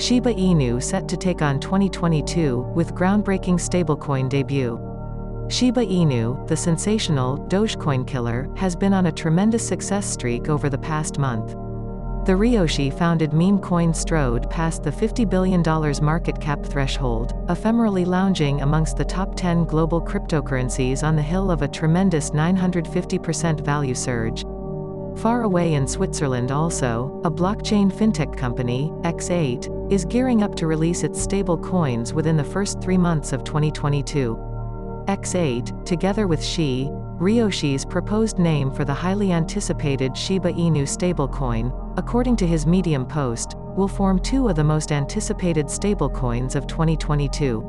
Shiba Inu set to take on 2022, with groundbreaking stablecoin debut. Shiba Inu, the sensational Dogecoin killer, has been on a tremendous success streak over the past month. The Ryoshi-founded meme coin strode past the $50 billion market cap threshold, ephemerally lounging amongst the top 10 global cryptocurrencies on the hill of a tremendous 950% value surge. Far away in Switzerland also, a blockchain fintech company, X8, is gearing up to release its stable coins within the first 3 months of 2022. X8, together with Ryoshi's proposed name for the highly anticipated Shiba Inu stablecoin, according to his Medium post, will form two of the most anticipated stablecoins of 2022.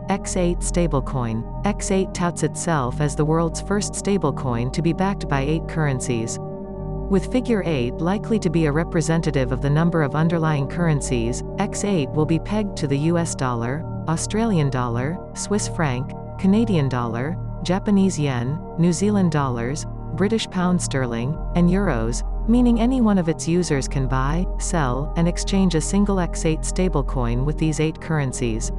X8 stablecoin. X8 touts itself as the world's first stablecoin to be backed by 8 currencies. With figure 8 likely to be a representative of the number of underlying currencies, X8 will be pegged to the US dollar, Australian dollar, Swiss franc, Canadian dollar, Japanese yen, New Zealand dollars, British pound sterling, and euros, meaning any one of its users can buy, sell, and exchange a single X8 stablecoin with these 8 currencies.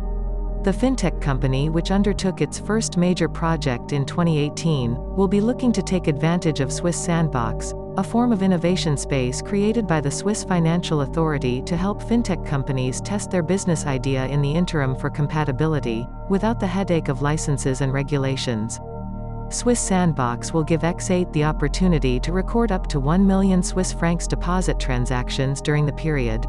The fintech company, which undertook its first major project in 2018, will be looking to take advantage of Swiss Sandbox, a form of innovation space created by the Swiss Financial Authority to help fintech companies test their business idea in the interim for compatibility, without the headache of licenses and regulations. Swiss Sandbox will give X8 the opportunity to record up to 1 million Swiss francs deposit transactions during the period.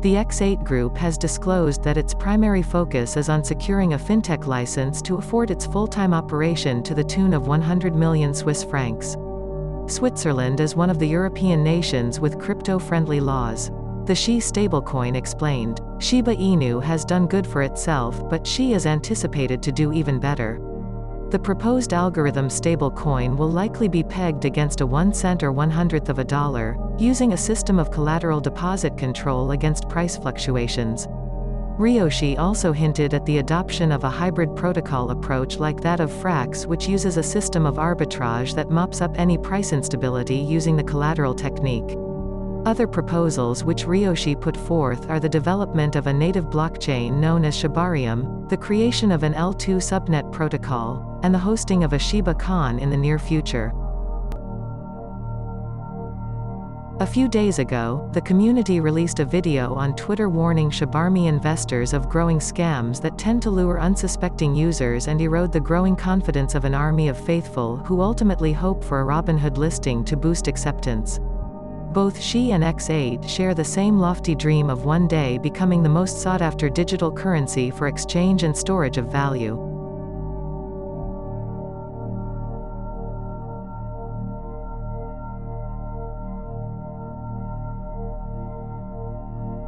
The X8 Group has disclosed that its primary focus is on securing a fintech license to afford its full-time operation to the tune of 100 million Swiss francs. Switzerland is one of the European nations with crypto-friendly laws. The stablecoin explained, Shiba Inu has done good for itself, but is anticipated to do even better. The proposed algorithm stablecoin will likely be pegged against a 1 cent or 1/100th of a dollar, using a system of collateral deposit control against price fluctuations. Ryoshi also hinted at the adoption of a hybrid protocol approach like that of Frax, which uses a system of arbitrage that mops up any price instability using the collateral technique. Other proposals which Ryoshi put forth are the development of a native blockchain known as Shibarium, the creation of an L2 subnet protocol, and the hosting of a Shiba Con in the near future. A few days ago, the community released a video on Twitter warning Shibarmi investors of growing scams that tend to lure unsuspecting users and erode the growing confidence of an army of faithful who ultimately hope for a Robinhood listing to boost acceptance. Both and X8 share the same lofty dream of one day becoming the most sought-after digital currency for exchange and storage of value.